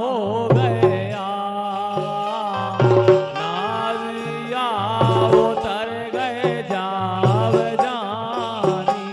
हो गया, नारिया उतर गए जाव जानी।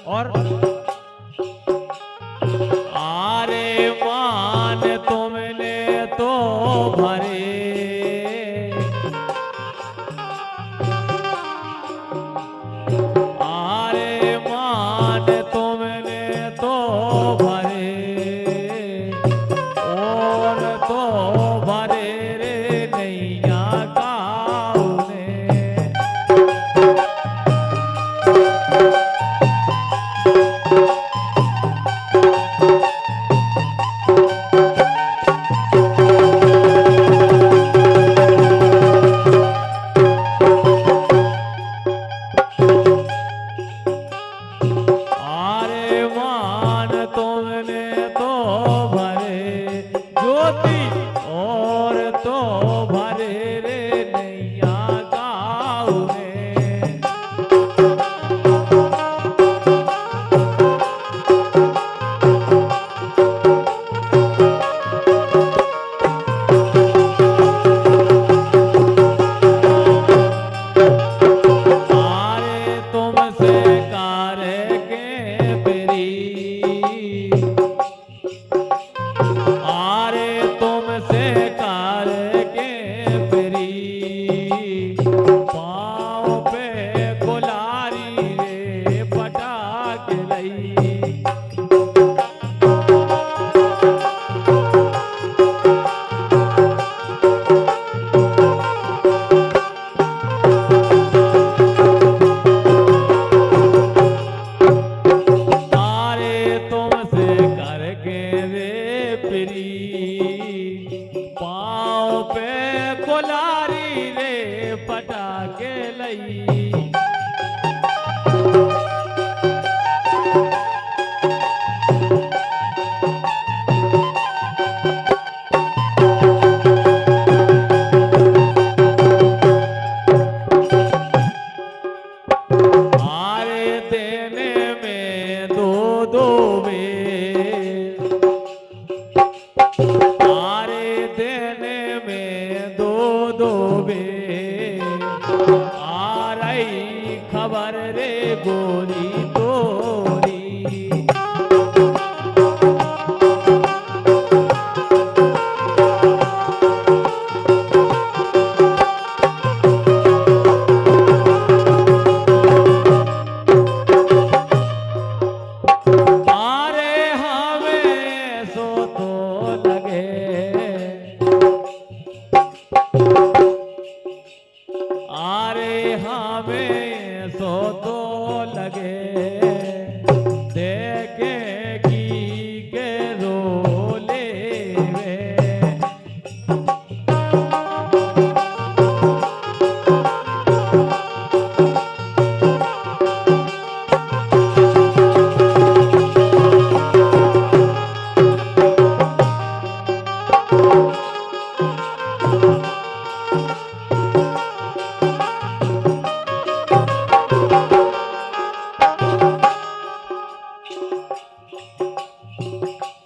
और आरे मान तुमने तो भरे, आरे मान तुमने तो भरे, और तो भरे रे नैया गाँव ने। आरे मान तुमने तो भरे ज्योति, और तो भरे रे नैया गाँव ने। आरे तुमसे करके प्री, आरे तुमसे करके प्री, पाँव पे कुल्हाड़ी रे पटाक लई। आरे तुमसे करके रे प्री, पाँव पे कुल्हाड़ी रे पटाके लई। आरे देने में दो दो बेर, आरे देने में दो दो बेर, आ रही खबर रे गोरी तोरी। आरे हमें सो तो लगे, आरे हमें सो तो लगे, देखे की के रोले वे।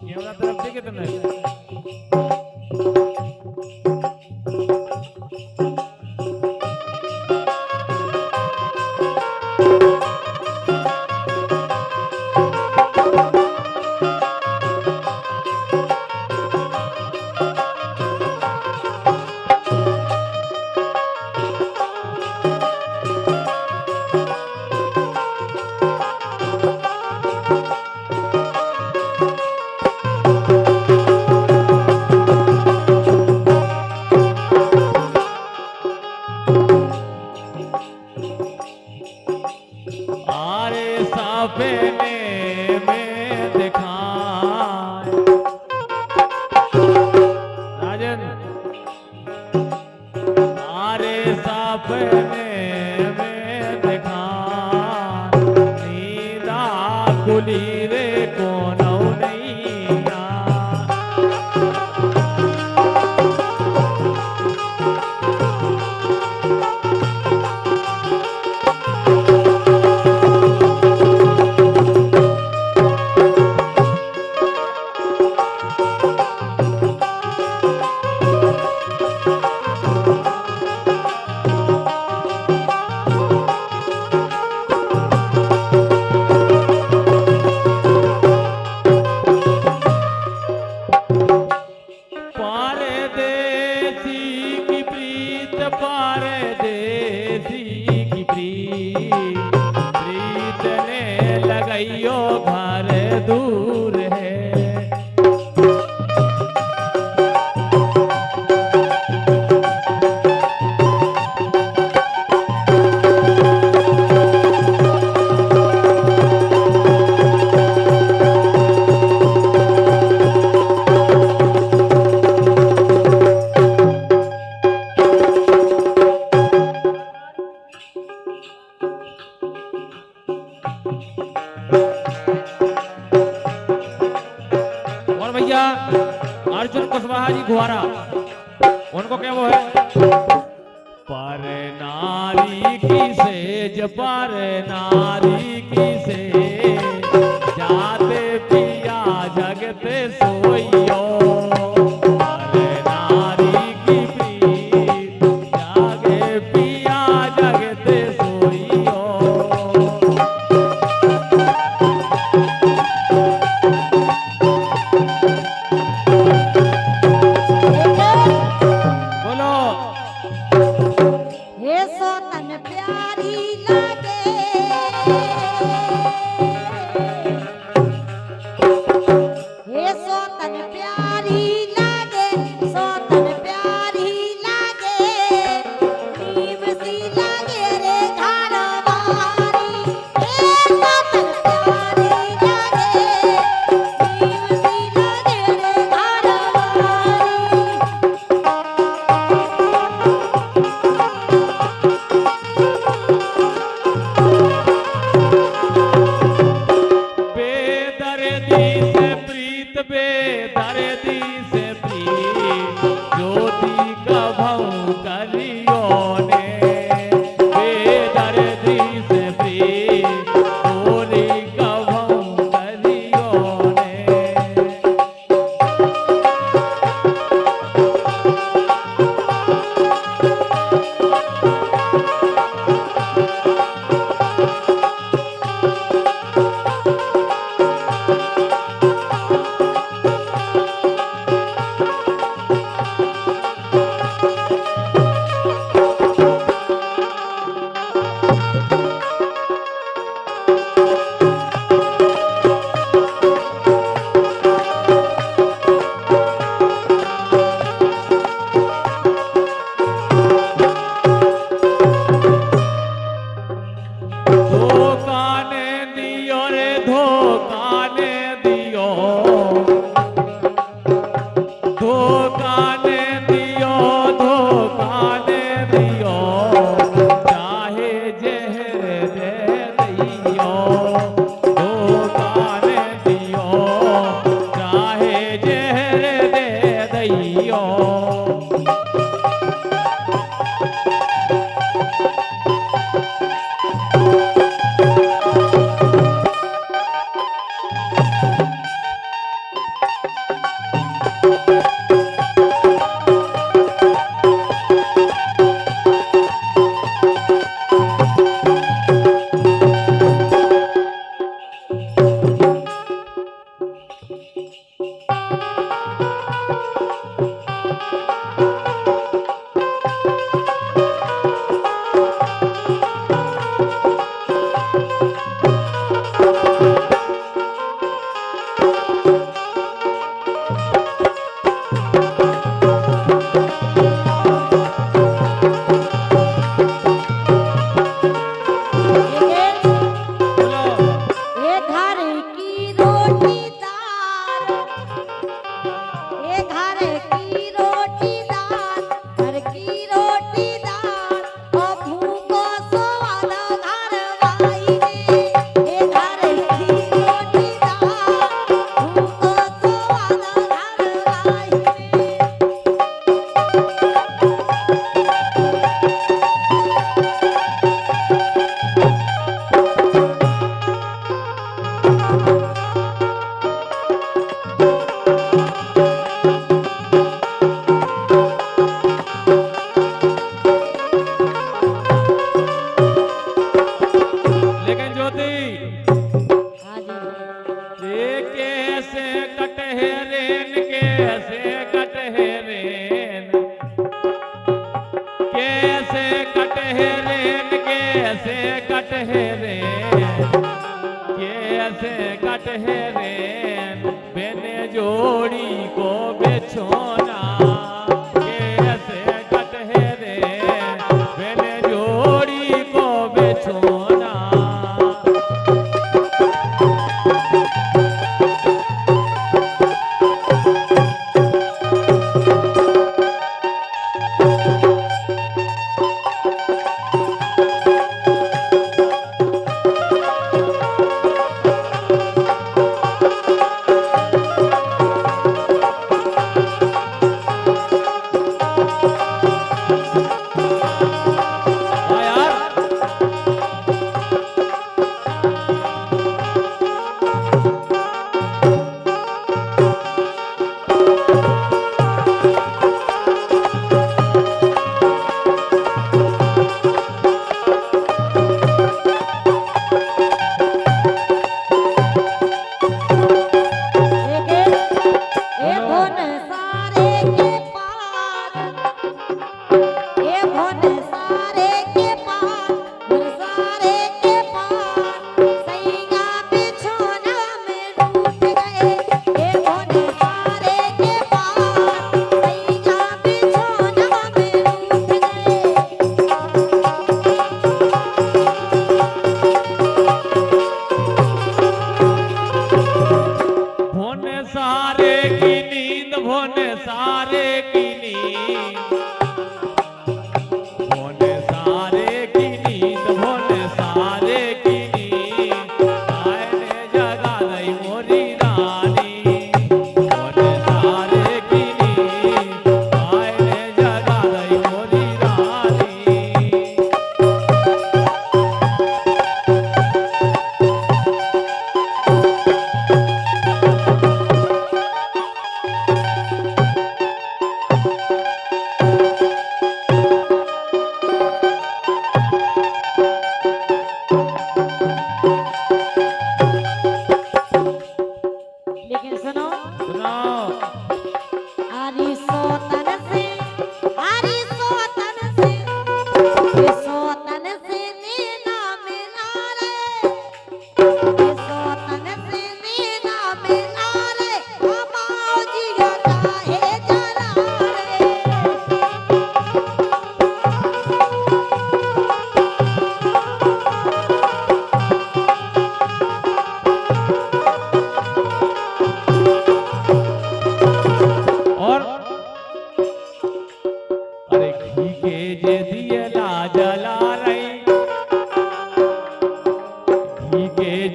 ये वाला तरफ देखे तुमने? सपने में दिखाए राजन, आरे सपने जी घुआरा, उनको क्या वो है, पर नारी की सेज पर नारी की सेज जाते पिया जगते सोइयो, पर नारी की प्रीत जागे पिया जगते सोइयो। बोलो हे सोतन प्यारी लागे, हे सोतन प्यारी लागे, सोतन प्यारी लागे, नीम सी लागे रे घरवारी। हे सोतन प्यारी लागे, नीम सी लागे रे घरवारी। बेदर्दी से प्रीत बेदर्दी से प्रीत ज्योति कभऊ कलियो ने, बेदर्दी से प्रीत गोरी कभऊ कलियो ने। धोखा ने दियो रे धोखा ने दियो, धोखा ने दियो, धोखा ने दियो, चाहे जहर दे दियो, धोखा ने दियो, चाहे जहर दे दियो। ये घर की रोटी दाल, ये घर की रोटी दाल, घर की रोटी दाल, ओ भूखो स्वाद घरवाई रे। ये घर की रोटी दाल, भूखो स्वाद घरवाई रे। लेकिन ज्योति हाँ जी, ये कैसे कटे रेन, कैसे कटे रेन, कैसे कटे रेन, कैसे कटे रेन, कैसे कटे रेन, बेने जोड़ी को बेछोना, कैसे कटे रेन, बेने जोड़ी को बेछोना।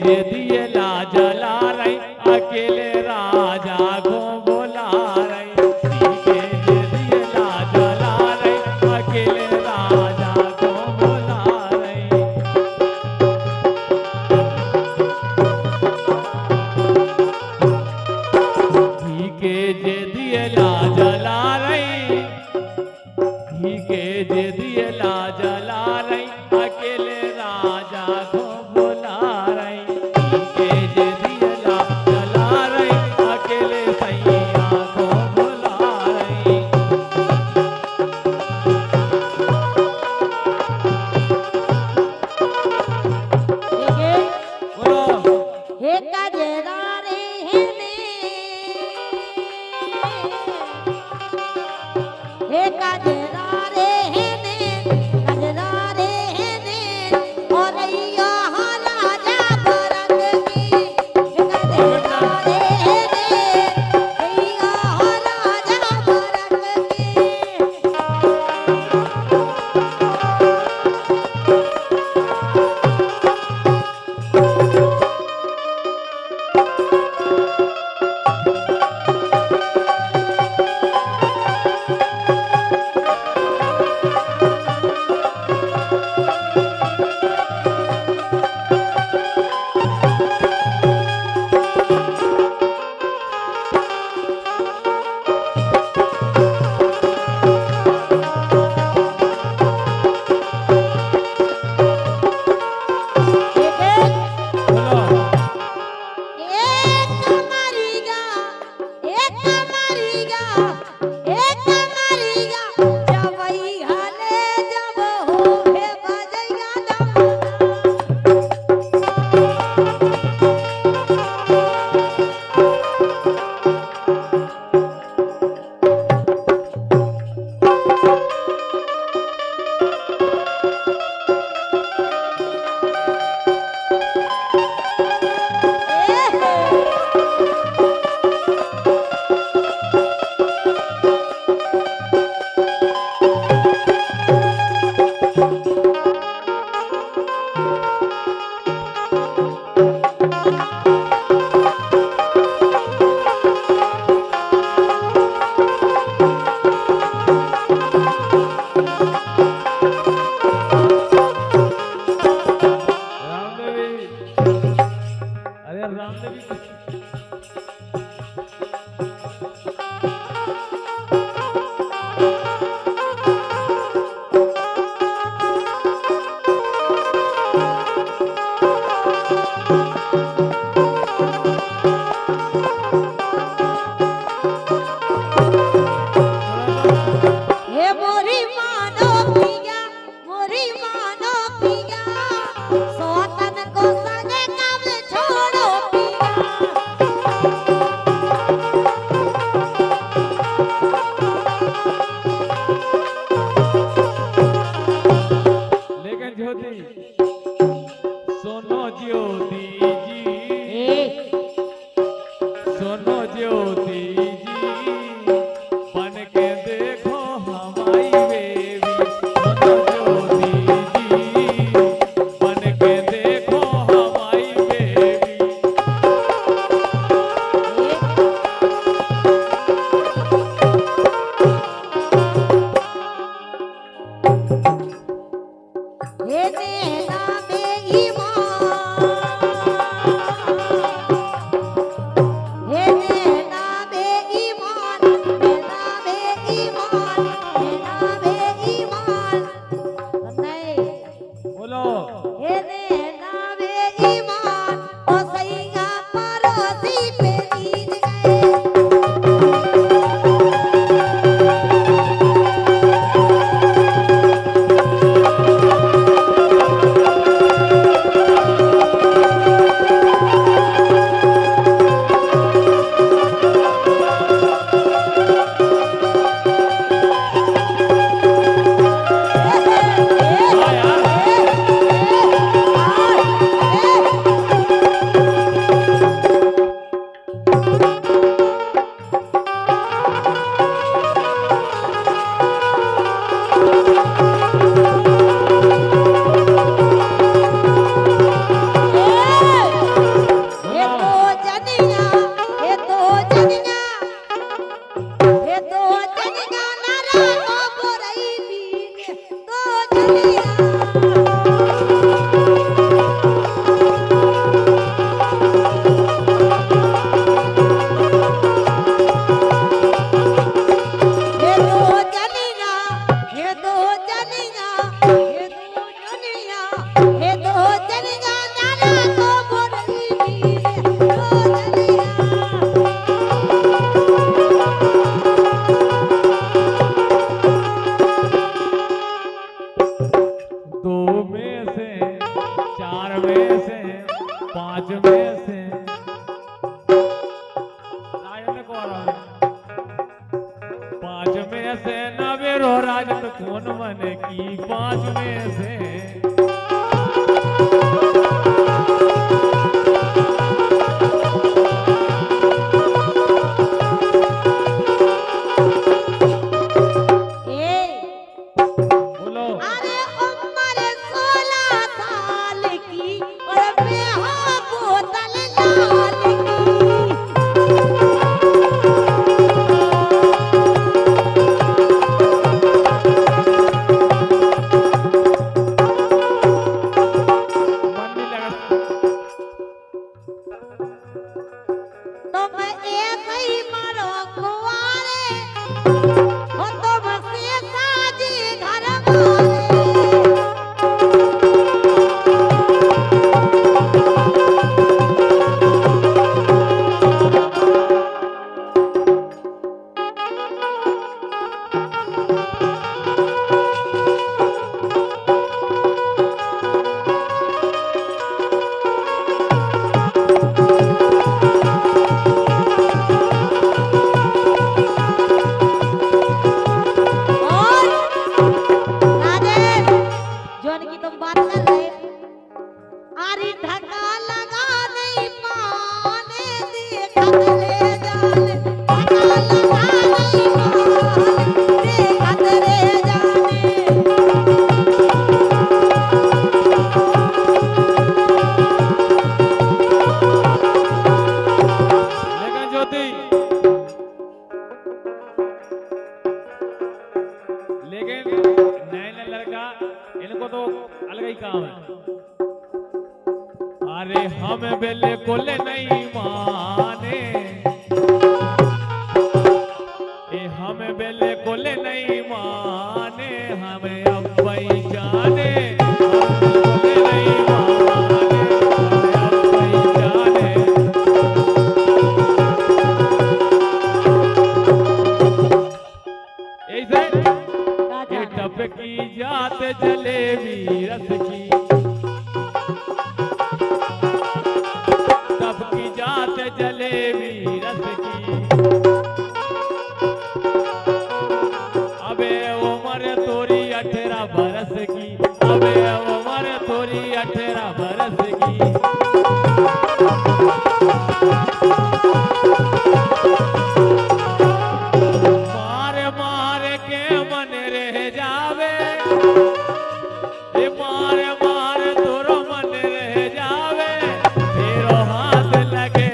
जे दिए ला जला रही अकेले राजा को बोला रही पी के जे दिए ला जला रही अकेले राजा को बोला रही पी के जे दिए ला जला रही पी के जे दिए ला जला रही अकेले राजा को बोला रही पी के जे दिए ला जला रही अकेले सैया को बोला रही बोलो हे कजरा रे हेने हे कजरा रे हेने कजरा रे हेने और अइया राजा भरत की हे कजरा रे हेने अइया राजा भरत की बोलो एक मरीगा जब वही हाले जब हो हे बजैया दम रामदेवी अरे रामदेवी हे मोरी मानो पिया सोतन को संगे कब छोड़ो पिया लेकिन ज्योति सोनो ज्योति जी सोनो ज्योति जी बन के देखो हमारी बेबी सोनो ज्योति जी बन के देखो हमारी बेबी हे नैना बेईमान हे नैना बेईमान नैना बेईमान नैना बेईमान नहीं बोलो हे नैना बेईमान ओ सैया परोसी पे नींद गए हाँ यार पांच में से राजन को पांच में से नवेरो राजन कौन मन की पांच में से अरे हम बिल्कुल नहीं माने, हम बिल्कुल नहीं माने, हमें अब भाई जाने नहीं माने, हमें अब भाई जाने। ऐसे ये टपकी जात जलेबी रस की, जलेबी रस की, अबे उम्र तोरी 18 बरस की, अबे उम्र तोरी 18 बरस की। मार मार के मन रह जावे, मार मार तोरो मन रह जावे, तेरो हाथ लगे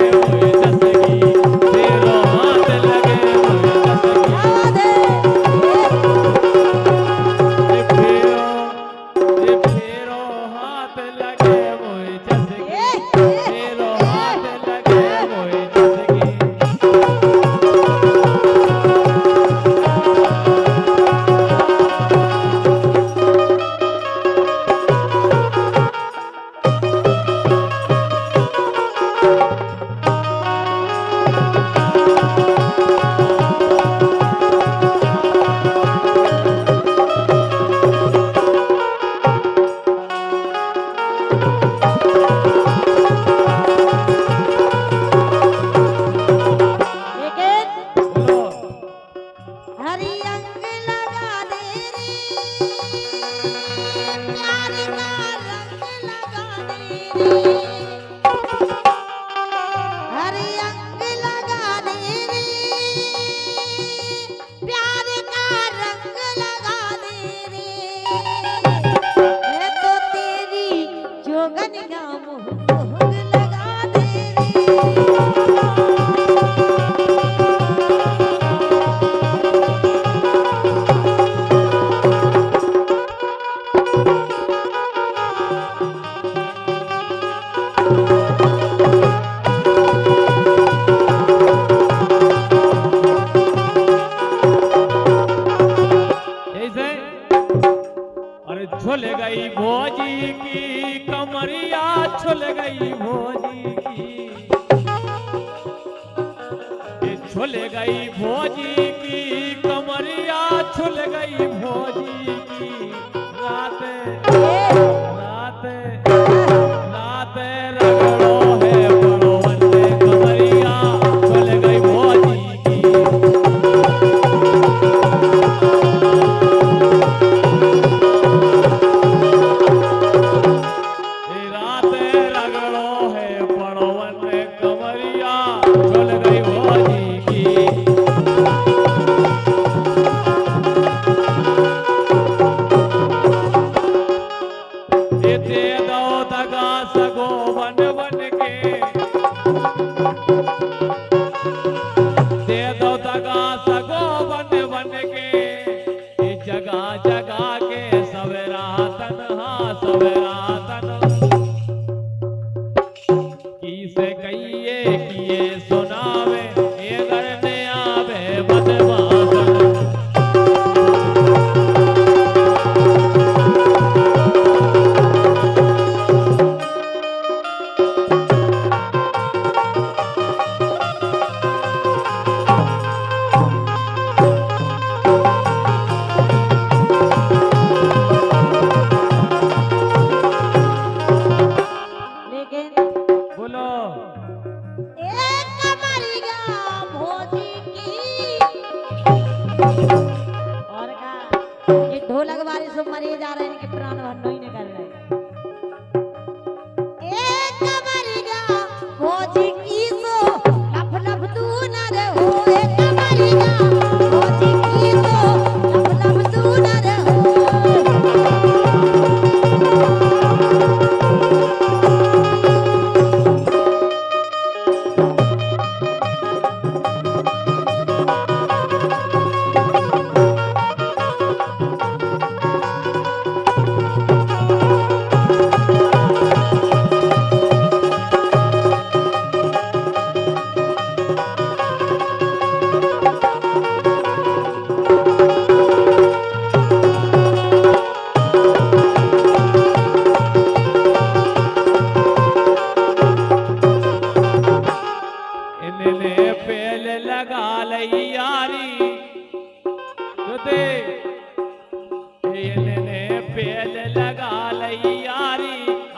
छुल गई भोजी की कमरिया, छुल गई भोजी की, छुल गई भोजी की कमरिया, छुल गई भोजी की। रात रात रात रगड़ो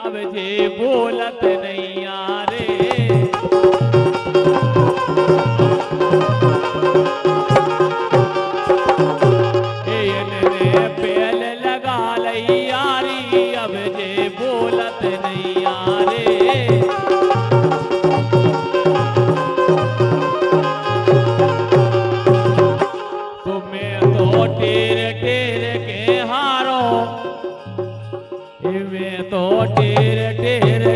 अब जे बोलत नहीं यारे पेल लगा लई यारी अब जे बोलत नहीं यारे तुम्हें तो टेर टेर के हारो मैं तो टेर टेर